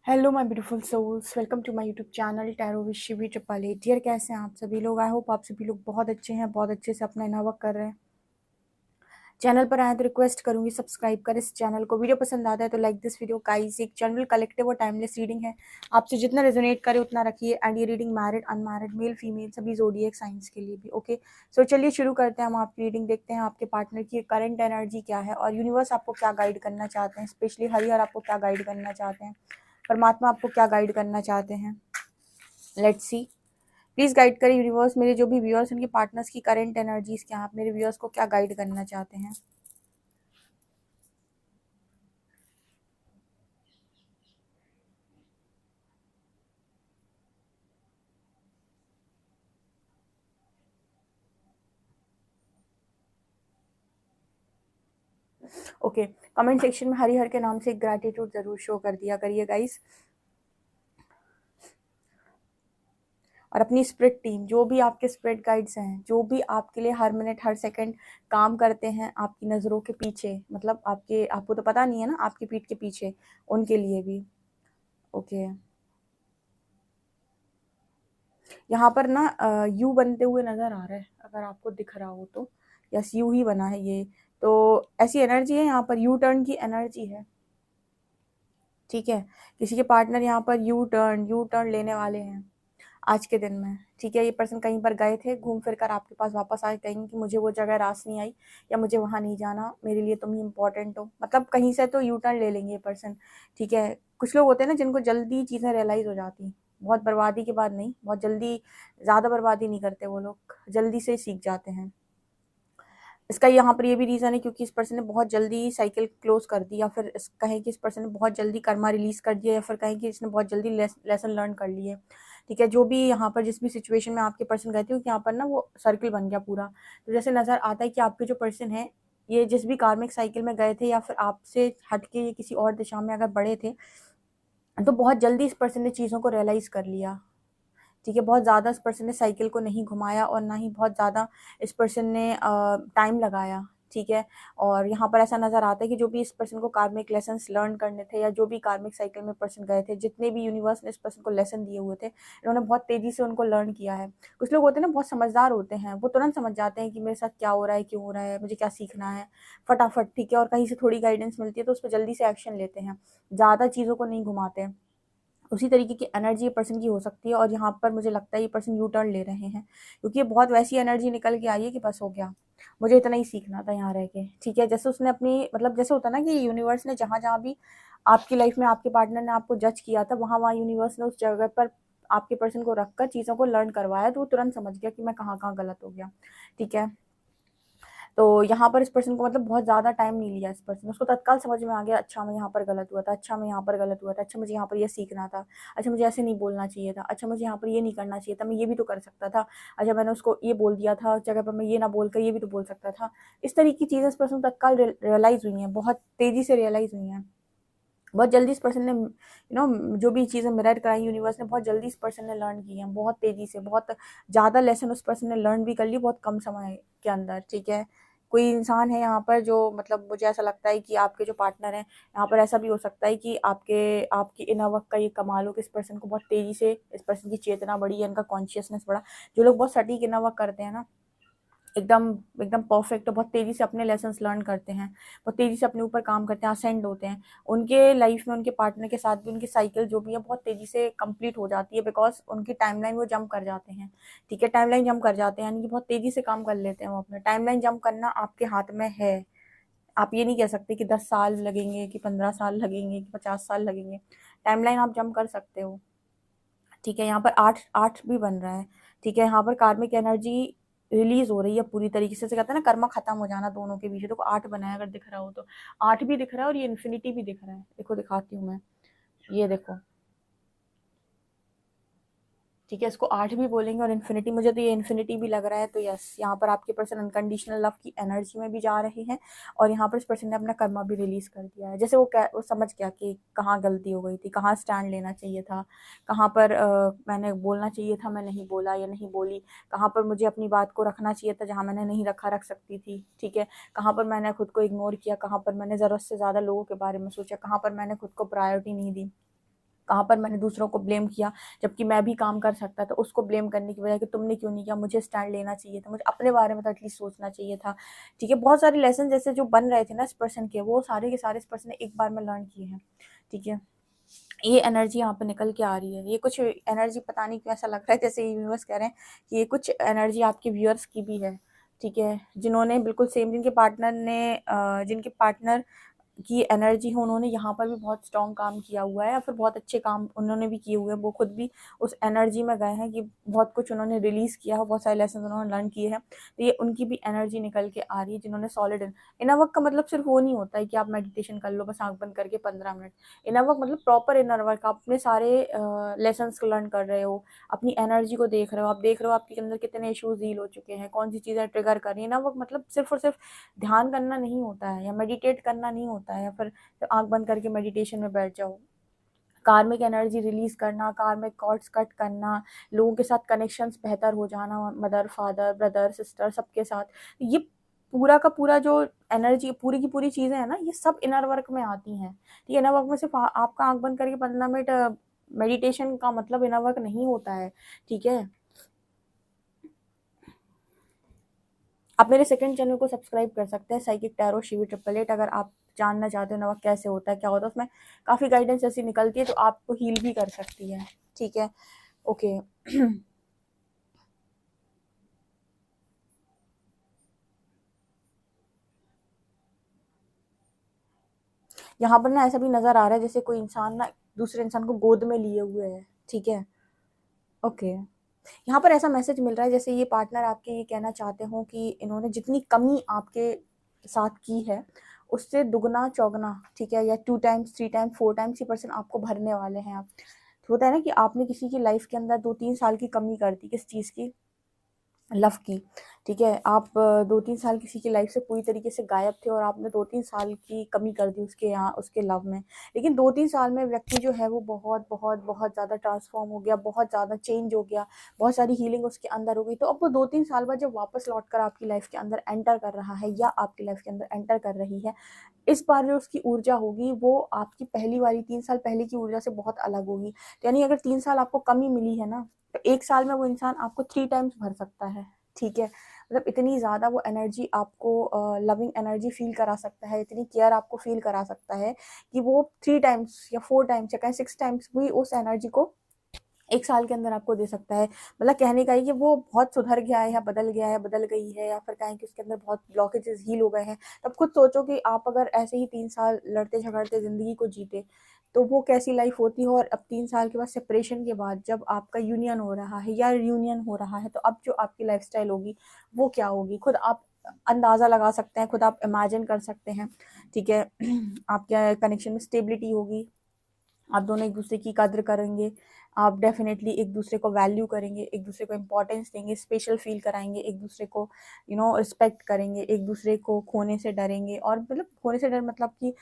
Hello my beautiful souls, welcome to my YouTube channel tarot with Shivi triple eight. Dear, कैसे हैं आप सभी लोग? आई होप आप सभी लोग बहुत अच्छे हैं, बहुत अच्छे से अपना इनर वर्क कर रहे हैं। चैनल पर आए तो रिक्वेस्ट करूंगी सब्सक्राइब करें इस चैनल को। वीडियो पसंद आता है तो लाइक दिस वीडियो गाइस। एक जनरल कलेक्टिव और टाइमलेस रीडिंग है, आपसे जितना रेजोनेट करे उतना रखिए। एंड ये reading married unmarried male female सभी जोडिएक साइंस के लिए भी। ओके, सो चलिए शुरू करते हैं। हम आपकी रीडिंग देखते हैं, आपके पार्टनर की करंट एनर्जी क्या है और यूनिवर्स आपको क्या गाइड करना चाहते हैं, स्पेशली हरिहर आपको क्या गाइड करना चाहते हैं, परमात्मा आपको क्या गाइड करना चाहते हैं। लेट्स सी, प्लीज गाइड करें यूनिवर्स। मेरे जो भी व्यूअर्स, उनके पार्टनर्स की करंट एनर्जीज क्या है, आप मेरे व्यूअर्स को क्या गाइड करना चाहते हैं। ओके, कमेंट सेक्शन में हरिहर के नाम से एक ग्रैटिट्यूड जरूर शो कर दिया करिए गाइस। और अपनी स्पिरिट टीम, जो भी आपके स्पिरिट गाइड्स हैं, जो भी आपके लिए हर मिनट हर सेकंड काम करते हैं आपकी नज़रों के पीछे, मतलब आपको तो पता नहीं है ना, आपकी पीठ के पीछे, उनके लिए भी। ओके, यहाँ पर ना यू बनते हुए नजर आ रहा है, अगर आपको दिख रहा हो तो। यस, यू ही बना है ये। तो ऐसी एनर्जी है, यहाँ पर यू टर्न की एनर्जी है। ठीक है, किसी के पार्टनर यहाँ पर यू टर्न लेने वाले हैं आज के दिन में। ठीक है, ये पर्सन कहीं पर गए थे, घूम फिर कर आपके पास वापस आए, कहेंगे कि मुझे वो जगह रास नहीं आई, या मुझे वहाँ नहीं जाना, मेरे लिए तुम ही इम्पोर्टेंट हो, मतलब कहीं से तो यू टर्न ले लेंगे ये पर्सन। ठीक है, कुछ लोग होते हैं ना जिनको जल्दी चीज़ें रियलाइज़ हो जाती, बहुत बर्बादी के बाद नहीं, बहुत जल्दी, ज़्यादा बर्बादी नहीं करते वो लोग, जल्दी से सीख जाते हैं। इसका यहाँ पर ये भी रीज़न है क्योंकि इस पर्सन ने बहुत जल्दी साइकिल क्लोज कर दी, या फिर कहें कि इस पर्सन ने बहुत जल्दी कर्मा रिलीज कर दिया, या फिर कहें कि इसने बहुत जल्दी लेसन लर्न कर लिए। ठीक है, जो भी यहाँ पर जिस भी सिचुएशन में आपके पर्सन गए थे, क्योंकि यहाँ पर ना वो सर्कल बन गया पूरा। तो जैसे नज़र आता है कि आपके जो पर्सन है, ये जिस भी कार्मिक साइकिल में गए थे, या फिर आपसे हटके ये किसी और दिशा में अगर बढ़े थे, तो बहुत जल्दी इस पर्सन ने चीज़ों को रियलाइज़ कर लिया। ठीक है, बहुत ज़्यादा इस पर्सन ने साइकिल को नहीं घुमाया, और ना ही बहुत ज़्यादा इस पर्सन ने टाइम लगाया। ठीक है, और यहाँ पर ऐसा नज़र आता है कि जो भी इस पर्सन को कार्मिक लेसन्स लर्न करने थे, या जो भी कार्मिक साइकिल में पर्सन गए थे, जितने भी यूनिवर्स ने इस पर्सन को लेसन दिए हुए थे, इन्होंने बहुत तेज़ी से उनको लर्न किया है। कुछ लोग होते हैं ना, बहुत समझदार होते हैं, वो तुरंत समझ जाते हैं कि मेरे साथ क्या हो रहा है, क्यों हो रहा है, मुझे क्या सीखना है, फटाफट। ठीक है, और कहीं से थोड़ी गाइडेंस मिलती है तो उस पर जल्दी से एक्शन लेते हैं, ज़्यादा चीज़ों को नहीं घुमाते। उसी तरीके की एनर्जी ये पर्सन की हो सकती है, और यहाँ पर मुझे लगता है ये पर्सन यू टर्न ले रहे हैं, क्योंकि ये बहुत वैसी एनर्जी निकल के आई है कि बस हो गया, मुझे इतना ही सीखना था यहाँ रह के। ठीक है, जैसे उसने अपनी, मतलब जैसे होता है ना कि यूनिवर्स ने जहाँ जहाँ भी आपकी लाइफ में आपके पार्टनर ने आपको जज किया था, वहाँ वहाँ यूनिवर्स ने उस जगह पर आपके पर्सन को रखकर चीज़ों को लर्न करवाया, तो वो तुरंत समझ गया कि मैं कहाँ कहाँ गलत हो गया। ठीक है, तो यहाँ पर इस पर्सन को, मतलब बहुत ज़्यादा टाइम नहीं लिया इस पर्सन, उसको तत्काल समझ में आ गया, अच्छा मैं यहाँ पर गलत हुआ था, अच्छा मैं यहाँ पर गलत हुआ था, अच्छा मुझे यहाँ पर ये सीखना था, अच्छा मुझे ऐसे नहीं बोलना चाहिए था, अच्छा मुझे यहाँ पर ये नहीं करना चाहिए था, मैं ये भी तो कर सकता था, अच्छा मैंने उसको ये बोल दिया था जगह पर, मैं ये ना बोलकर ये भी तो बोल सकता था। इस तरीके की चीज़ें इस पर्सन को तत्काल रियलाइज़ हुई हैं, बहुत तेज़ी से रियलाइज़ हुई हैं। बहुत जल्दी इस पर्सन ने जो भी चीज़ें मिरर कराई यूनिवर्स ने, बहुत जल्दी इस पर्सन ने लर्न की हैं, बहुत तेज़ी से, बहुत ज़्यादा लेसन उस पर्सन ने लर्न भी कर ली बहुत कम समय के अंदर। ठीक है, कोई इंसान है यहाँ पर जो, मतलब मुझे ऐसा लगता है कि आपके जो पार्टनर हैं, यहाँ पर ऐसा भी हो सकता है कि आपकी इनर वर्क का ये कमाल हो कि इस पर्सन को बहुत तेज़ी से, इस पर्सन की चेतना बढ़ी है, इनका कॉन्शियसनेस बढ़ा। जो लोग बहुत सटीक इनर वर्क करते हैं ना, एकदम एकदम परफेक्ट, बहुत तेज़ी से अपने लेसन्स लर्न करते हैं, बहुत तेज़ी से अपने ऊपर काम करते हैं, असेंड होते हैं, उनके लाइफ में उनके पार्टनर के साथ भी उनकी साइकिल जो भी है बहुत तेज़ी से कंप्लीट हो जाती है, बिकॉज उनकी टाइमलाइन वो जंप कर जाते हैं। ठीक है, टाइमलाइन जंप कर जाते हैं, यानी कि बहुत तेज़ी से काम कर लेते हैं वो अपना। टाइमलाइन जंप करना आपके हाथ में है, आप ये नहीं कह सकते कि 10 साल लगेंगे, कि 15 साल लगेंगे, कि 50 साल लगेंगे, टाइमलाइन आप जंप कर सकते हो। ठीक है, यहाँ पर आठ आठ भी बन रहा है। ठीक है, यहाँ पर कार्मिक एनर्जी रिलीज हो रही है पूरी तरीके से कहते हैं ना, कर्मा खत्म हो जाना दोनों के बीच। देखो 8 बना है, अगर दिख रहा हो तो 8 भी दिख रहा है, और ये इन्फिनिटी भी दिख रहा है। देखो दिखाती हूँ मैं, ये देखो। ठीक है, इसको 8 भी बोलेंगे और इन्फिनिटी, मुझे तो ये इन्फिनिटी भी लग रहा है। तो यस, यहाँ पर आपके पर्सन अनकंडीशनल लव की एनर्जी में भी जा रहे हैं, और यहाँ पर इस पर्सन ने अपना कर्मा भी रिलीज कर दिया है। जैसे वो समझ गया कि कहाँ गलती हो गई थी, कहाँ स्टैंड लेना चाहिए था, कहाँ पर मैंने बोलना चाहिए था, मैं नहीं बोला या नहीं बोली, कहाँ पर मुझे अपनी बात को रखना चाहिए था, जहाँ मैंने नहीं रखा, रख सकती थी। ठीक है, कहाँ पर मैंने खुद को इग्नोर किया, कहाँ पर मैंने ज़रूरत से ज़्यादा लोगों के बारे में सोचा, कहाँ पर मैंने खुद को प्रायोरिटी नहीं दी। कहाँ पर मैंने दूसरों को ब्लेम किया जबकि मैं भी काम कर सकता था, उसको ब्लेम करने की बजाय कि तुमने क्यों नहीं किया, मुझे स्टैंड लेना चाहिए था, मुझे अपने बारे में तो एटलीस्ट सोचना चाहिए था। ठीक है, बहुत सारे लेसन जैसे जो बन रहे थे ना इस पर्सन के, वो सारे के सारे इस पर्सन ने एक बार में लर्न किए हैं। ठीक है, ये एनर्जी यहाँ पे निकल के आ रही है। ये कुछ एनर्जी पता नहीं क्यों ऐसा लग रहा है जैसे यूनिवर्स कह रहे हैं कि ये कुछ एनर्जी आपके व्यूअर्स की भी है। ठीक है, जिन्होंने बिल्कुल सेम, जिनके पार्टनर की एनर्जी है, उन्होंने यहाँ पर भी बहुत स्ट्रॉन्ग काम किया हुआ है या फिर बहुत अच्छे काम उन्होंने भी किए हुए हैं। वो खुद भी उस एनर्जी में गए हैं कि बहुत कुछ उन्होंने रिलीज़ किया है, बहुत सारे लेसन उन्होंने लर्न किए हैं। तो ये उनकी भी एनर्जी निकल के आ रही है जिन्होंने सॉलिड इनर वर्क का मतलब सिर्फ वो नहीं होता है कि आप मेडिटेशन कर लो बस आंख बंद करके 15 मिनट। इनर वर्क मतलब प्रॉपर इनर वर्क, आप अपने सारे लेसन्स को लर्न कर रहे हो, अपनी एनर्जी को देख रहे हो, आप देख रहे हो आपके अंदर कितने इश्यूज डील हो चुके हैं, कौन सी चीज़ें ट्रिगर कर रही है। इनर वर्क मतलब सिर्फ और सिर्फ ध्यान करना नहीं होता है या मेडिटेट करना नहीं होता है या फिर आंख बंद करके मेडिटेशन में बैठ जाओ। कार्मिक एनर्जी रिलीज करना, कार्मिक कॉर्ड्स कट करना, लोगों के साथ कनेक्शंस बेहतर हो जाना, मदर फादर ब्रदर सिस्टर सबके साथ, ये पूरा का पूरा जो एनर्जी पूरी की पूरी चीज़ें हैं ना, ये सब इनर वर्क में आती हैं। ठीक है, इनर वर्क में सिर्फ आपका आंख बंद करके 15 मिनट मेडिटेशन का मतलब इनर वर्क नहीं होता है। ठीक है, आप मेरे सेकंड चैनल को सब्सक्राइब कर सकते हैं, साइकिक टैरो शिवी 888, अगर आप जानना चाहते हो ना वो कैसे होता है क्या होता है, उसमें काफ़ी गाइडेंस ऐसी निकलती है तो आपको हील भी कर सकती है। ठीक है, ओके। यहाँ पर ना ऐसा भी नज़र आ रहा है जैसे कोई इंसान ना दूसरे इंसान को गोद में लिए हुए है। ठीक है, ओके। यहाँ पर ऐसा मैसेज मिल रहा है जैसे ये पार्टनर आपके ये कहना चाहते हो कि इन्होंने जितनी कमी आपके साथ की है उससे दुगना चौगना, ठीक है, या 2 टाइम्स 3 टाइम्स 4 टाइम्स ये पर्सन आपको भरने वाले हैं। आप तो होता है ना कि आपने किसी की लाइफ के अंदर 2-3 साल की कमी कर दी, किस चीज़ की, लव की। ठीक है, आप 2-3 साल किसी की लाइफ से पूरी तरीके से गायब थे और आपने 2-3 साल की कमी कर दी उसके यहाँ उसके लव में। लेकिन 2-3 साल में व्यक्ति जो है वो बहुत बहुत बहुत ज़्यादा ट्रांसफॉर्म हो गया, बहुत ज़्यादा चेंज हो गया, बहुत सारी हीलिंग उसके अंदर हो गई। तो अब वो 2-3 साल बाद जब वापस लौट कर आपकी लाइफ के अंदर एंटर कर रहा है या आपकी लाइफ के अंदर एंटर कर रही है, इस बार जो उसकी ऊर्जा होगी वो आपकी पहली वाली 3 साल पहले की ऊर्जा से बहुत अलग होगी। तो यानी अगर 3 साल आपको कमी मिली है ना, तो 1 साल में वो इंसान आपको 3 टाइम्स भर सकता है। ठीक है, मतलब इतनी ज़्यादा वो एनर्जी आपको लविंग एनर्जी फील करा सकता है, इतनी केयर आपको फील करा सकता है कि वो 3 टाइम्स या 4 टाइम्स या कहीं 6 टाइम्स भी उस एनर्जी को 1 साल के अंदर आपको दे सकता है। मतलब कहने का है कि वो बहुत सुधर गया है या बदल गया है, बदल गई है, या फिर कहें कि उसके अंदर बहुत ब्लॉकेजेस हील हो गए हैं। तब खुद सोचो कि आप अगर ऐसे ही 3 साल लड़ते झगड़ते ज़िंदगी को जीते तो वो कैसी लाइफ होती है। और अब 3 साल के बाद सेपरेशन के बाद जब आपका यूनियन हो रहा है या रियूनियन हो रहा है तो अब जो आपकी लाइफस्टाइल होगी वो क्या होगी, खुद आप अंदाज़ा लगा सकते हैं, खुद आप इमेजिन कर सकते हैं। ठीक है, आपके कनेक्शन में स्टेबिलिटी होगी, आप दोनों एक दूसरे की कद्र करेंगे, आप डेफिनेटली एक दूसरे को वैल्यू करेंगे, एक दूसरे को इम्पोर्टेंस देंगे, स्पेशल फील कराएंगे, एक दूसरे को रिस्पेक्ट करेंगे, एक दूसरे को खोने से डरेंगे। और मतलब खोने से डर मतलब कि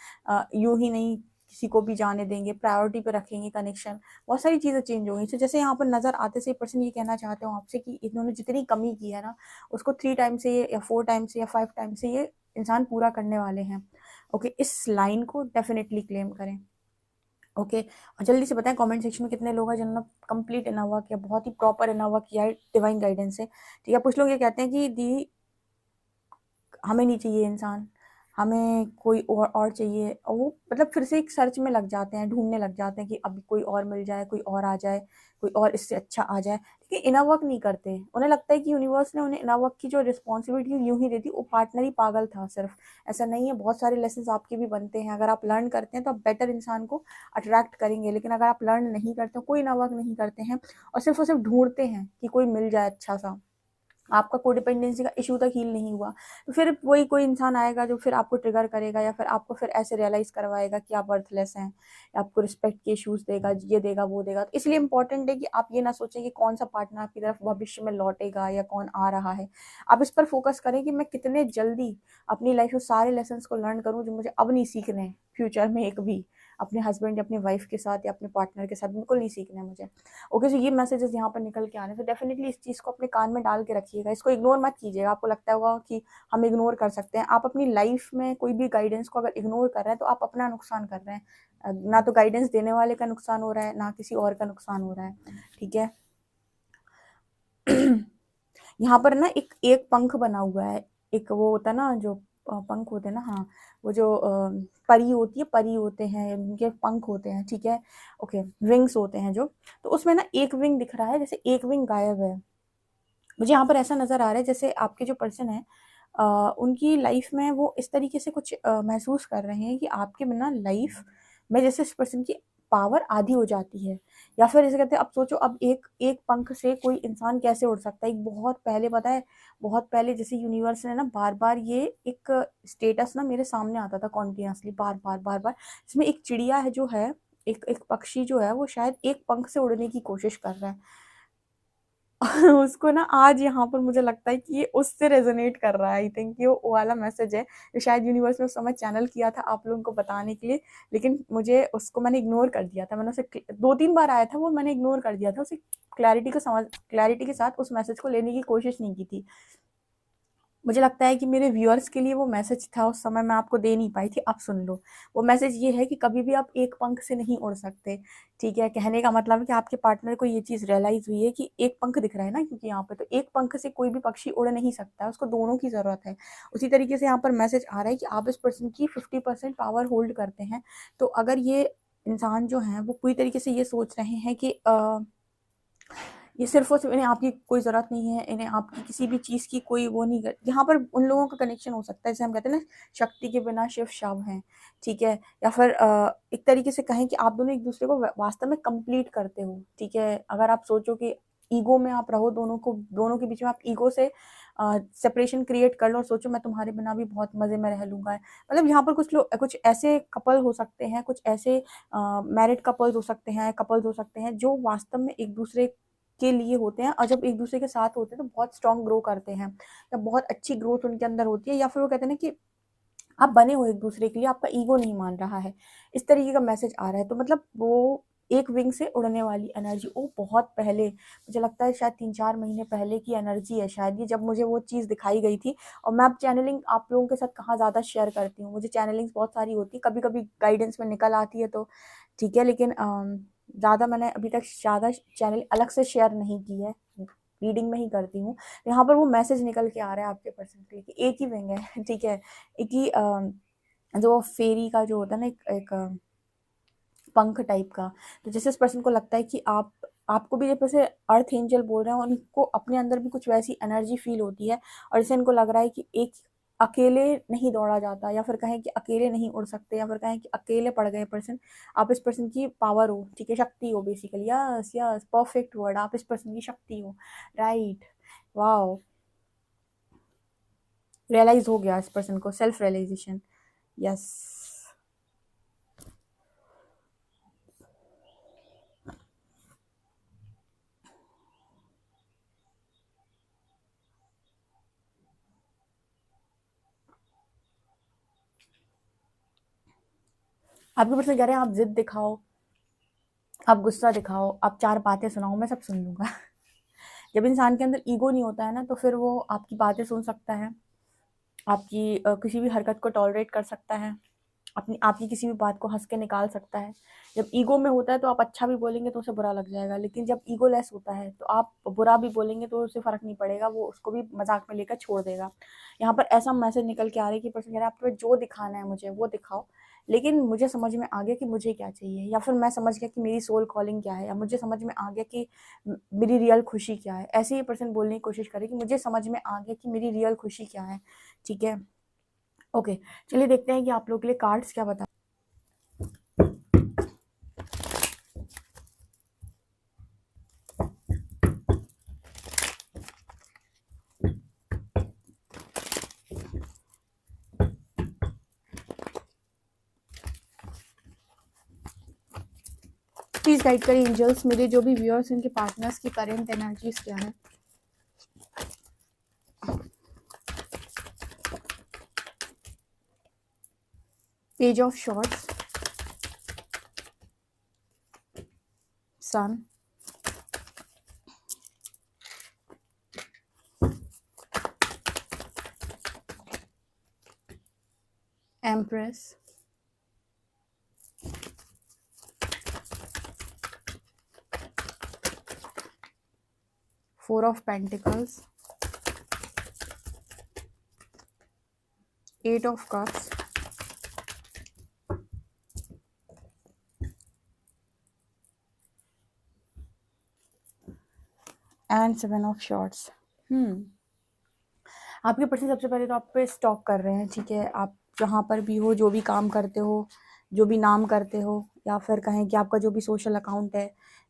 यूं ही नहीं, किसी को भी जाने देंगे, प्रायोरिटी पे रखेंगे कनेक्शन। बहुत सारी चीज़ें चेंज हो गई। तो जैसे यहाँ पर नज़र आते से पर्सन ये कहना चाहते हो आपसे कि इन्होंने जितनी कमी की है ना उसको 3 टाइम से या 4 टाइम से या 5 टाइम से ये इंसान पूरा करने वाले हैं। ओके, इस लाइन को डेफिनेटली क्लेम करें। ओके, और जल्दी से बताएं कमेंट सेक्शन में कितने लोग हैं जिन्होंने कंप्लीट इनोवा किया, बहुत ही प्रॉपर इनोवा किया है डिवाइन गाइडेंस से। ठीक है, कुछ लोग ये कहते हैं कि दी हमें नहीं चाहिए इंसान, हमें कोई और चाहिए, और वो मतलब फिर से एक सर्च में लग जाते हैं, ढूंढने लग जाते हैं कि अभी कोई और मिल जाए, कोई और आ जाए, कोई और इससे अच्छा आ जाए। लेकिन इनर वर्क नहीं करते, उन्हें लगता है कि यूनिवर्स ने उन्हें इनर वर्क की जो रिस्पॉन्सिबिलिटी यूं ही दे दी, वो पार्टनर ही पागल था सिर्फ। ऐसा नहीं है, बहुत सारे लेसन आपके भी बनते हैं। अगर आप लर्न करते हैं तो आप बेटर इंसान को अट्रैक्ट करेंगे, लेकिन अगर आप लर्न नहीं करते, कोई इनर वर्क नहीं करते हैं और सिर्फ ढूंढते हैं कि कोई मिल जाए अच्छा सा, आपका कोडिपेंडेंसी का इशू तक हील नहीं हुआ, तो फिर वही कोई इंसान आएगा जो फिर आपको ट्रिगर करेगा या फिर आपको फिर ऐसे रियलाइज करवाएगा कि आप वर्थलेस हैं, या आपको रिस्पेक्ट के इश्यूज देगा, ये देगा वो देगा। तो इसलिए इंपॉर्टेंट है कि आप ये ना सोचें कि कौन सा पार्टनर आपकी तरफ भविष्य में लौटेगा या कौन आ रहा है। आप इस पर फोकस करें कि मैं कितने जल्दी अपनी लाइफ में सारे लेसन को लर्न करूँ जो मुझे अब नहीं सीखने फ्यूचर में एक भी। अपने हस्बैंड या अपने वाइफ के साथ या अपने पार्टनर के साथ, बिल्कुल नहीं सीखना है मुझे। ओके, सो ये मैसेजेस यहाँ पर निकल के आ रहे हैं, तो डेफिनेटली इस चीज़ को अपने कान में डाल के रखिएगा, इसको इग्नोर मत कीजिएगा। आपको लगता होगा कि हम इग्नोर कर सकते हैं, आप अपनी लाइफ में कोई भी गाइडेंस को अगर इग्नोर कर रहे हैं तो आप अपना नुकसान कर रहे हैं। ना तो गाइडेंस देने वाले का नुकसान हो रहा है, ना किसी और का नुकसान हो रहा है, ठीक है। यहाँ पर ना एक पंख बना हुआ है, एक वो होता है ना जो पंख होते हैं ना, हाँ, वो जो परी होती है, परी होते हैं उनके पंख होते हैं, ठीक है, ओके, विंग्स होते हैं जो, तो उसमें ना एक विंग दिख रहा है, जैसे एक विंग गायब है। मुझे यहाँ पर ऐसा नज़र आ रहा है जैसे आपके जो पर्सन है उनकी लाइफ में वो इस तरीके से कुछ महसूस कर रहे हैं कि आपके बिना लाइफ में जैसे इस पर्सन की पावर आधी हो जाती है, या फिर जैसे कहते हैं, अब सोचो, अब एक एक पंख से कोई इंसान कैसे उड़ सकता है। एक बहुत पहले, पता है, बहुत पहले जैसे यूनिवर्स ने ना बार बार ये एक स्टेटस ना मेरे सामने आता था कॉन्टिन्यूसली, बार बार बार बार, इसमें एक चिड़िया है जो है, एक एक पक्षी जो है वो शायद एक पंख से उड़ने की कोशिश कर रहा है। उसको ना आज यहाँ पर मुझे लगता है कि ये उससे रेजोनेट कर रहा है। आई थिंक ये वो वाला मैसेज है जो शायद यूनिवर्स ने उस समय चैनल किया था आप लोगों को बताने के लिए, लेकिन मुझे उसको मैंने इग्नोर कर दिया था। मैंने उसे 2-3 बार आया था वो, मैंने इग्नोर कर दिया था उसे, क्लैरिटी के साथ उस मैसेज को लेने की कोशिश नहीं की थी। मुझे लगता है कि मेरे व्यूअर्स के लिए वो मैसेज था उस समय, मैं आपको दे नहीं पाई थी, अब सुन लो। वो मैसेज ये है कि कभी भी आप एक पंख से नहीं उड़ सकते, ठीक है। कहने का मतलब है कि आपके पार्टनर को ये चीज़ रियलाइज़ हुई है कि एक पंख दिख रहा है ना, क्योंकि यहाँ पे तो एक पंख से कोई भी पक्षी उड़ नहीं सकता है, उसको दोनों की ज़रूरत है। उसी तरीके से यहाँ पर मैसेज आ रहा है कि आप इस पर्सन की 50% पावर होल्ड करते हैं। तो अगर ये इंसान जो हैं वो पूरी तरीके से ये सोच रहे हैं कि ये सिर्फ और सिर्फ इन्हें आपकी कोई ज़रूरत नहीं है, इन्हें आपकी किसी भी चीज़ की कोई वो नहीं कर, यहाँ पर उन लोगों का कनेक्शन हो सकता है जैसे हम कहते हैं ना, शक्ति के बिना शिव शव हैं, ठीक है। या फिर एक तरीके से कहें कि आप दोनों एक दूसरे को वास्तव में कंप्लीट करते हो, ठीक है। अगर आप सोचो कि ईगो में आप रहो, दोनों के बीच में आप ईगो से सेपरेशन क्रिएट कर लो और सोचो मैं तुम्हारे बिना भी बहुत मज़े में रह लूँगा। मतलब यहाँ पर कुछ ऐसे कपल हो सकते हैं, कुछ ऐसे मैरिड कपल्स हो सकते हैं जो वास्तव में एक दूसरे के लिए होते हैं, और जब एक दूसरे के साथ होते हैं तो बहुत स्ट्रॉन्ग ग्रो करते हैं, या बहुत अच्छी ग्रोथ उनके अंदर होती है, या फिर वो कहते हैं ना कि आप बने हो एक दूसरे के लिए, आपका ईगो नहीं मान रहा है, इस तरीके का मैसेज आ रहा है। तो मतलब वो एक विंग से उड़ने वाली एनर्जी, वो बहुत पहले, मुझे लगता है शायद 3-4 महीने पहले की एनर्जी है शायद ये, जब मुझे वो चीज़ दिखाई गई थी। और मैं अब चैनलिंग आप लोगों के साथ कहाँ ज़्यादा शेयर करती हूँ, मुझे चैनलिंग्स बहुत सारी होती है, कभी कभी गाइडेंस में निकल आती है तो ठीक है, लेकिन ज़्यादा मैंने अभी तक ज़्यादा चैनल अलग से शेयर नहीं की है, रीडिंग में ही करती हूँ। यहाँ पर वो मैसेज निकल के आ रहा है आपके पर्सन के लिए कि एक ही विंग है, ठीक है, एक ही जो फेरी का जो होता है ना, एक पंख टाइप का। तो जैसे इस पर्सन को लगता है कि आपको भी जैसे अर्थ एंजल बोल रहे हैं, उनको अपने अंदर भी कुछ वैसी एनर्जी फील होती है, और जैसे इनको लग रहा है कि एक अकेले नहीं दौड़ा जाता, या फिर कहें कि अकेले नहीं उड़ सकते, या फिर कहें कि अकेले पड़ गए पर्सन, आप इस पर्सन की पावर हो, ठीक है, शक्ति हो basically, yes yes, perfect word, आप इस पर्सन की शक्ति हो, राइट, वाओ, रियलाइज हो गया इस पर्सन को, सेल्फ रियलाइजेशन, यस। आपके पर्सन कह रहे हैं आप जिद दिखाओ, आप गुस्सा दिखाओ, आप 4 बातें सुनाओ, मैं सब सुन लूँगा। जब इंसान के अंदर ईगो नहीं होता है ना, तो फिर वो आपकी बातें सुन सकता है, आपकी किसी भी हरकत को टॉलरेट कर सकता है, अपनी आपकी किसी भी बात को हँस के निकाल सकता है। जब ईगो में होता है तो आप अच्छा भी बोलेंगे तो उसे बुरा लग जाएगा, लेकिन जब ईगो लेस होता है तो आप बुरा भी बोलेंगे तो उसे फ़र्क नहीं पड़ेगा, वो उसको भी मज़ाक में लेकर छोड़ देगा। यहाँ पर ऐसा मैसेज निकल के आ रहा है कि पर्सन कह रहा है, आप तुम्हें जो दिखाना है मुझे वो दिखाओ, लेकिन मुझे समझ में आ गया कि मुझे क्या चाहिए, या फिर मैं समझ गया कि मेरी सोल कॉलिंग क्या है, या मुझे समझ में आ गया कि मेरी रियल खुशी क्या है। ऐसे ही पर्सन बोलने की कोशिश करे कि मुझे समझ में आ गया कि मेरी रियल खुशी क्या है, ठीक है। ओके, चलिए देखते हैं कि आप लोग के लिए कार्ड्स क्या बता। प्लीज़ गाइड करें एंजल्स, मेरे जो भी व्यूअर्स हैं उनके पार्टनर्स की करेंट एनर्जीज क्या है। Page of swords, sun, empress, 4 of Pentacles, 8 of Cups, and 7 of Swords। आपके पर्सन सबसे पहले तो आप पे स्टॉक कर रहे हैं, ठीक है। आप जहाँ पर भी हो, जो भी काम करते हो, जो भी नाम करते हो, या फिर कहें कि आपका जो भी सोशल अकाउंट है,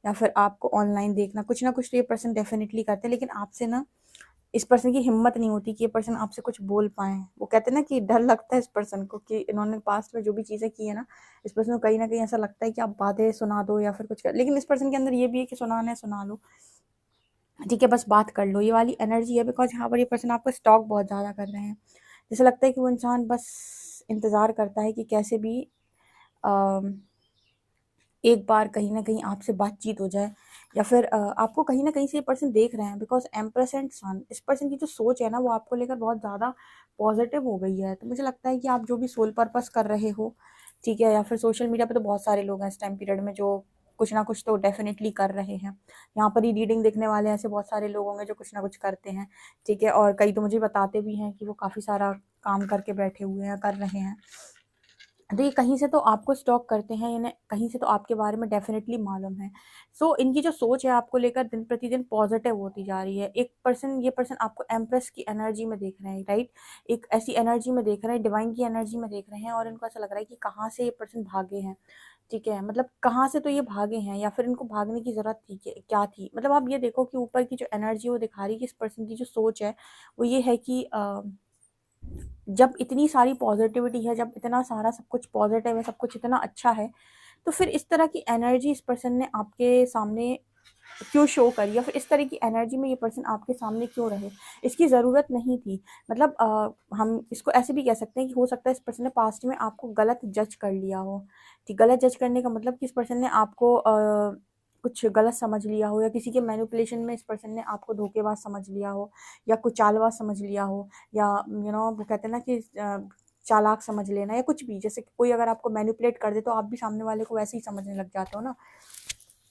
या फिर आपको ऑनलाइन देखना, कुछ ना कुछ तो ये पर्सन डेफिनेटली करते हैं। लेकिन आपसे ना इस पर्सन की हिम्मत नहीं होती कि ये पर्सन आपसे कुछ बोल पाए। वो कहते हैं ना कि डर लगता है इस पर्सन को कि इन्होंने पास्ट में जो भी चीज़ें की है ना, इस पर्सन को कहीं ना कहीं ऐसा लगता है कि आप बातें सुना दो या फिर कुछ कर। लेकिन इस पर्सन के अंदर ये भी है कि सुनाना है सुना लो, ठीक है, बस बात कर लो। ये वाली एनर्जी है, बिकॉज यहाँ पर ये पर्सन आपका स्टॉक बहुत ज़्यादा कर रहे हैं। जैसे लगता है कि वो इंसान बस इंतज़ार करता है कि कैसे भी एक बार कहीं ना कहीं आपसे बातचीत हो जाए, या फिर आपको कहीं ना कहीं से ये पर्सन देख रहे हैं। बिकॉज एम्प्रेस एंड सन, इस पर्सन की जो सोच है ना वो आपको लेकर बहुत ज़्यादा पॉजिटिव हो गई है। तो मुझे लगता है कि आप जो भी सोल पर्पस कर रहे हो, ठीक है, या फिर सोशल मीडिया पे तो बहुत सारे लोग हैं इस टाइम पीरियड में जो कुछ ना कुछ तो डेफिनेटली कर रहे हैं। यहाँ पर ही रीडिंग देखने वाले ऐसे बहुत सारे लोग होंगे जो कुछ ना कुछ करते हैं, ठीक है। और कई तो मुझे बताते भी हैं कि वो काफ़ी सारा काम करके बैठे हुए हैं, कर रहे हैं। तो ये कहीं से तो आपको स्टॉक करते हैं, इन्हें कहीं से तो आपके बारे में डेफिनेटली मालूम है। सो इनकी जो सोच है आपको लेकर दिन प्रतिदिन पॉजिटिव होती जा रही है। ये पर्सन आपको एम्प्रेस की एनर्जी में देख रहे हैं, राइट। एक ऐसी एनर्जी में देख रहे हैं, डिवाइन की एनर्जी में देख रहे हैं, और इनको ऐसा लग रहा है कि कहाँ से ये पर्सन भागे हैं, ठीक है। मतलब कहाँ से तो ये भागे हैं, या फिर इनको भागने की ज़रूरत थी क्या थी। मतलब आप ये देखो कि ऊपर की जो एनर्जी वो दिखा रही है कि इस पर्सन की जो सोच है वो ये है कि जब इतनी सारी पॉजिटिविटी है, जब इतना सारा सब कुछ पॉजिटिव है, सब कुछ इतना अच्छा है, तो फिर इस तरह की एनर्जी इस पर्सन ने आपके सामने क्यों शो करी, या फिर इस तरह की एनर्जी में ये पर्सन आपके सामने क्यों रहे। इसकी ज़रूरत नहीं थी। मतलब हम इसको ऐसे भी कह सकते हैं कि हो सकता है इस पर्सन ने पास्ट में आपको गलत जज कर लिया हो। ठीक, गलत जज करने का मतलब कि इस पर्सन ने आपको कुछ गलत समझ लिया हो, या किसी के मैनिपुलेशन में इस पर्सन ने आपको धोखेबाज समझ लिया हो, या कुछ चालबाज समझ लिया हो, या वो कहते हैं ना कि चालाक समझ लेना, या कुछ भी। जैसे कोई अगर आपको मैनिपुलेट कर दे तो आप भी सामने वाले को वैसे ही समझने लग जाते हो ना।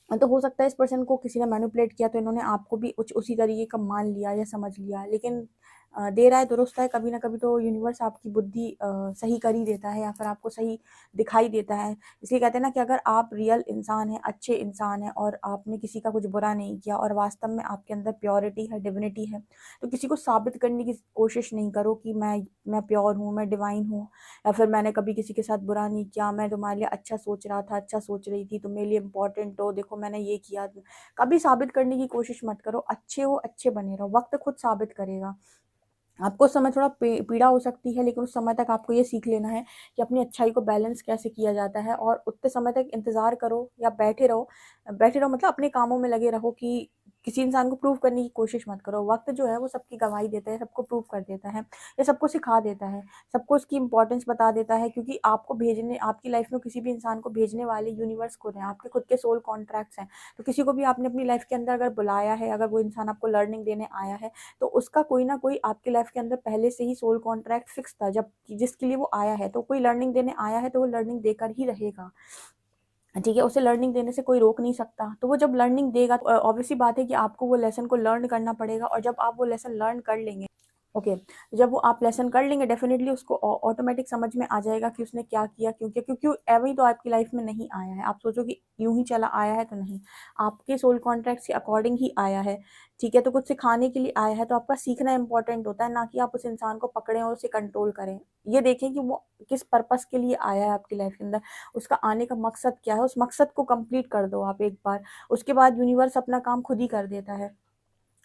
तो हो सकता है इस पर्सन को किसी ने मैनिपुलेट किया तो इन्होंने आपको भी उसी तरीके का मान लिया या समझ लिया। लेकिन देर आए दुरुस्त आए, कभी ना कभी तो यूनिवर्स आपकी बुद्धि सही कर ही देता है, या फिर आपको सही दिखाई देता है। इसलिए कहते हैं ना कि अगर आप रियल इंसान हैं, अच्छे इंसान हैं, और आपने किसी का कुछ बुरा नहीं किया, और वास्तव में आपके अंदर प्योरिटी है, डिविनिटी है, तो किसी को साबित करने की कोशिश नहीं करो कि मैं प्योर हूँ, मैं डिवाइन हूँ, या फिर मैंने कभी किसी के साथ बुरा नहीं किया, मैं तुम्हारे लिए अच्छा सोच रहा था, अच्छा सोच रही थी, तुम मेरे लिए इंपॉर्टेंट हो, देखो मैंने ये किया। कभी साबित करने की कोशिश मत करो। अच्छे हो, अच्छे बने रहो, वक्त खुद साबित करेगा। आपको उस समय थोड़ा पीड़ा हो सकती है, लेकिन उस समय तक आपको ये सीख लेना है कि अपनी अच्छाई को बैलेंस कैसे किया जाता है, और उतने समय तक इंतज़ार करो या बैठे रहो, मतलब अपने कामों में लगे रहो। कि किसी इंसान को प्रूव करने की कोशिश मत करो। वक्त जो है वो सबकी गवाही देता है, सबको प्रूव कर देता है, या सबको सिखा देता है, सबको उसकी इंपॉर्टेंस बता देता है। क्योंकि आपकी लाइफ में किसी भी इंसान को भेजने वाले यूनिवर्स खुद हैं, आपके खुद के सोल कॉन्ट्रैक्ट्स हैं। तो किसी को भी आपने अपनी लाइफ के अंदर अगर बुलाया है, अगर वो इंसान आपको लर्निंग देने आया है, तो उसका कोई ना कोई आपकी लाइफ के अंदर पहले से ही सोल कॉन्ट्रैक्ट फिक्स था, जब जिसके लिए वो आया है। तो कोई लर्निंग देने आया है तो वो लर्निंग देकर ही रहेगा, ठीक है। उसे लर्निंग देने से कोई रोक नहीं सकता। तो वो जब लर्निंग देगा तो ऑब्वियसली बात है कि आपको वो लेसन को लर्न करना पड़ेगा, और जब आप वो लेसन लर्न कर लेंगे, ओके, जब वो आप लेसन कर लेंगे, डेफिनेटली उसको ऑटोमेटिक समझ में आ जाएगा कि उसने क्या किया, क्यों किया। क्योंकि एवं ही तो आपकी लाइफ में नहीं आया है। आप सोचो कि यूं ही चला आया है, तो नहीं, आपके सोल कॉन्ट्रैक्ट के अकॉर्डिंग ही आया है, ठीक है। तो कुछ सिखाने के लिए आया है, तो आपका सीखना इंपॉर्टेंट होता है, ना कि आप उस इंसान को पकड़ें और उसे कंट्रोल करें। ये देखें कि वो किस पर्पस के लिए आया है आपकी लाइफ के अंदर, उसका आने का मकसद क्या है। उस मकसद को कंप्लीट कर दो आप एक बार, उसके बाद यूनिवर्स अपना काम खुद ही कर देता है।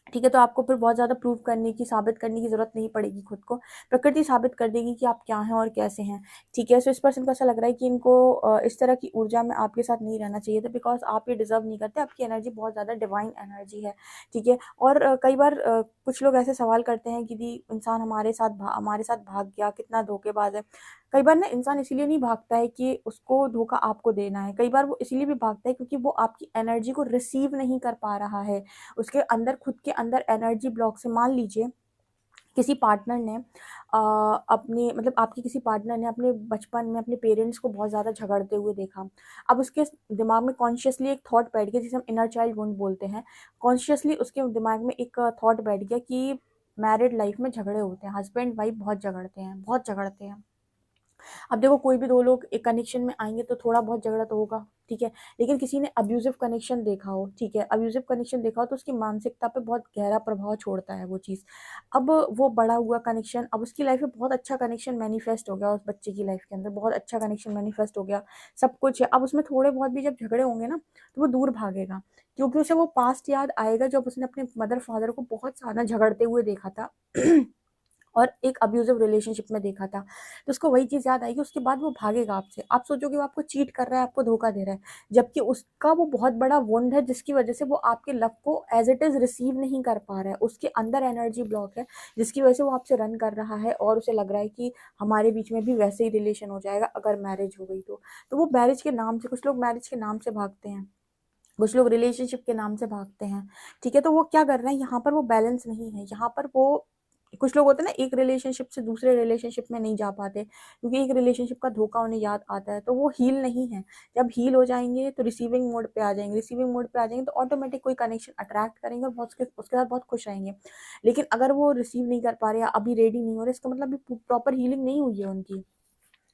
ठीक है, तो आपको फिर बहुत ज़्यादा प्रूव करने की, साबित करने की ज़रूरत नहीं पड़ेगी खुद को। प्रकृति साबित कर देगी कि आप क्या हैं और कैसे हैं। ठीक है, सो इस पर्सन को ऐसा लग रहा है कि इनको इस तरह की ऊर्जा में आपके साथ नहीं रहना चाहिए था, बिकॉज़ आप ये डिज़र्व नहीं करते। आपकी एनर्जी बहुत ज़्यादा डिवाइन एनर्जी है। ठीक है, और कई बार कुछ लोग ऐसे सवाल करते हैं कि दी इंसान हमारे साथ भाग गया, कितना धोखेबाज है। कई बार ना इंसान इसीलिए नहीं भागता है कि उसको धोखा आपको देना है। कई बार वो इसीलिए भी भागता है क्योंकि वो आपकी एनर्जी को रिसीव नहीं कर पा रहा है। उसके अंदर, खुद के अंदर एनर्जी ब्लॉक से, मान लीजिए किसी पार्टनर ने अपने मतलब आपके किसी पार्टनर ने अपने बचपन में अपने पेरेंट्स को बहुत ज़्यादा झगड़ते हुए देखा। अब उसके दिमाग में कॉन्शियसली एक थॉट बैठ गया, जिसे हम इनर चाइल्ड वुंड बोलते हैं। कॉन्शियसली उसके दिमाग में एक थॉट बैठ गया कि मैरिड लाइफ में झगड़े होते हैं, हस्बैंड वाइफ बहुत झगड़ते हैं, बहुत झगड़ते हैं। अब देखो, कोई भी दो लोग एक कनेक्शन में आएंगे तो थोड़ा बहुत झगड़ा तो होगा। ठीक है, लेकिन किसी ने अब्यूजिव कनेक्शन देखा हो, ठीक है, अब्यूजिव कनेक्शन देखा हो तो उसकी मानसिकता पे बहुत गहरा प्रभाव छोड़ता है वो चीज़। अब वो बड़ा हुआ कनेक्शन, अब उसकी लाइफ में बहुत अच्छा कनेक्शन मैनिफेस्ट हो गया, उस बच्चे की लाइफ के अंदर बहुत अच्छा कनेक्शन मैनिफेस्ट हो गया, सब कुछ है। अब उसमें थोड़े बहुत भी जब झगड़े होंगे ना, तो वो दूर भागेगा, क्योंकि उसे वो पास्ट याद आएगा जब उसने अपने मदर फादर को बहुत ज़्यादा झगड़ते हुए देखा था और एक अब्यूजिव रिलेशनशिप में देखा था। तो उसको वही चीज़ याद आएगी, उसके बाद वो भागेगा आपसे। आप सोचोगे वो आपको चीट कर रहा है, आपको धोखा दे रहा है, जबकि उसका वो बहुत बड़ा वुंड है जिसकी वजह से वो आपके लव को एज़ इट इज़ रिसीव नहीं कर पा रहा है। उसके अंदर एनर्जी ब्लॉक है, जिसकी वजह से वो आपसे रन कर रहा है और उसे लग रहा है कि हमारे बीच में भी वैसे ही रिलेशन हो जाएगा अगर मैरिज हो गई तो। तो वो मैरिज के नाम से, कुछ लोग मैरिज के नाम से भागते हैं, कुछ लोग रिलेशनशिप के नाम से भागते हैं। ठीक है, तो वो क्या कर रहे हैं यहाँ पर, वो बैलेंस नहीं है यहाँ पर। वो कुछ लोग होते हैं ना, एक रिलेशनशिप से दूसरे रिलेशनशिप में नहीं जा पाते क्योंकि एक रिलेशनशिप का धोखा उन्हें याद आता है, तो वो हील नहीं है। जब हील हो जाएंगे तो रिसीविंग मोड पे आ जाएंगे, रिसीविंग मोड पे आ जाएंगे तो ऑटोमेटिक कोई कनेक्शन अट्रैक्ट करेंगे और बहुत उसके साथ बहुत खुश रहेंगे। लेकिन अगर वो रिसीव नहीं कर पा रहे या अभी रेडी नहीं हो रहे, इसका मतलब अभी प्रॉपर हीलिंग नहीं हुई है उनकी।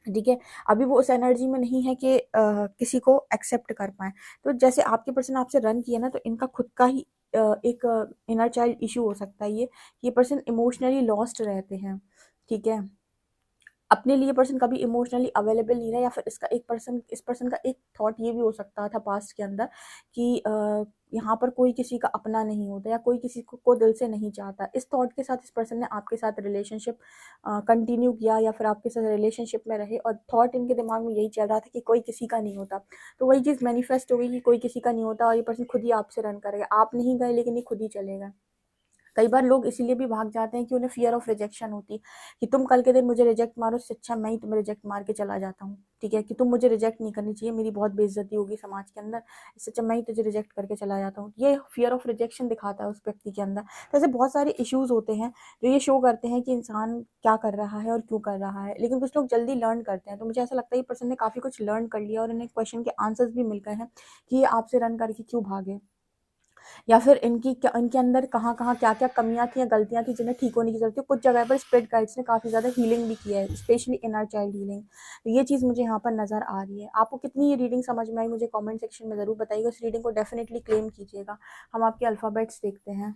ठीक है, अभी वो उस एनर्जी में नहीं है कि किसी को एक्सेप्ट कर पाए। तो जैसे आपके पर्सन आपसे रन किया ना, तो इनका खुद का ही एक इनर चाइल्ड इशू हो सकता है ये पर्सन इमोशनली लॉस्ट रहते हैं। ठीक है, अपने लिए पर्सन कभी इमोशनली अवेलेबल नहीं रहा, या फिर इस पर्सन का एक थॉट ये भी हो सकता था पास्ट के अंदर कि यहाँ पर कोई किसी का अपना नहीं होता या कोई किसी को दिल से नहीं चाहता। इस थॉट के साथ इस पर्सन ने आपके साथ रिलेशनशिप कंटिन्यू किया या फिर आपके साथ रिलेशनशिप में रहे, और थॉट इनके दिमाग में यही चल रहा था कि कोई किसी का नहीं होता। तो वही चीज़ मैनिफेस्ट हो गई कि कोई किसी का नहीं होता और ये पर्सन खुद ही आपसे रन करेगा। आप नहीं गए लेकिन ये खुद ही चलेगा। कई बार लोग इसीलिए भी भाग जाते हैं कि उन्हें फियर ऑफ रिजेक्शन होती है कि तुम कल के दिन मुझे रिजेक्ट मारो, इससे अच्छा मैं ही तुम्हें रिजेक्ट मार के चला जाता हूँ। ठीक है, कि तुम मुझे रिजेक्ट नहीं करनी चाहिए, मेरी बहुत बेइज्जती होगी समाज के अंदर, इससे अच्छा मैं ही तुझे रिजेक्ट करके चला जाता हूँ। ये फियर ऑफ रिजेक्शन दिखाता है उस व्यक्ति के अंदर। तो ऐसे बहुत सारे इश्यूज होते हैं जो ये शो करते हैं कि इंसान क्या कर रहा है और क्यों कर रहा है। लेकिन कुछ लोग जल्दी लर्न करते हैं, तो मुझे ऐसा लगता है ये पर्सन ने काफ़ी कुछ लर्न कर लिया और इन्हें क्वेश्चन के आंसर्स भी मिल गए हैं कि ये आपसे रन करके क्यों भागे, या फिर इनके अंदर कहाँ-कहाँ, क्या-क्या कमियाँ थी या गलतियाँ थी जिन्हें ठीक होने की ज़रूरत है। कुछ जगह पर स्पिरिट गाइड्स ने काफ़ी ज़्यादा हीलिंग भी किया है, स्पेशली इनर चाइल्ड हीलिंग। तो ये चीज़ मुझे यहाँ पर नज़र आ रही है। आपको कितनी ये रीडिंग समझ में आई मुझे कमेंट सेक्शन में ज़रूर बताइएगा। इस रीडिंग को डेफिनिटली क्लेम कीजिएगा। हम आपके अल्फ़ाबेट्स देखते हैं।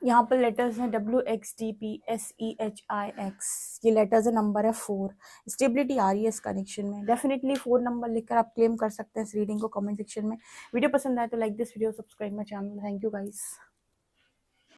यहाँ पर लेटर्स हैं WXDPSEHIX, ये लेटर्स है, नंबर है 4। स्टेबिलिटी आ रही है इस कनेक्शन में। डेफिनेटली 4 नंबर लिखकर आप क्लेम कर सकते हैं इस रीडिंग को कमेंट सेक्शन में। वीडियो पसंद आए तो like this video, subscribe my channel. Thank you guys.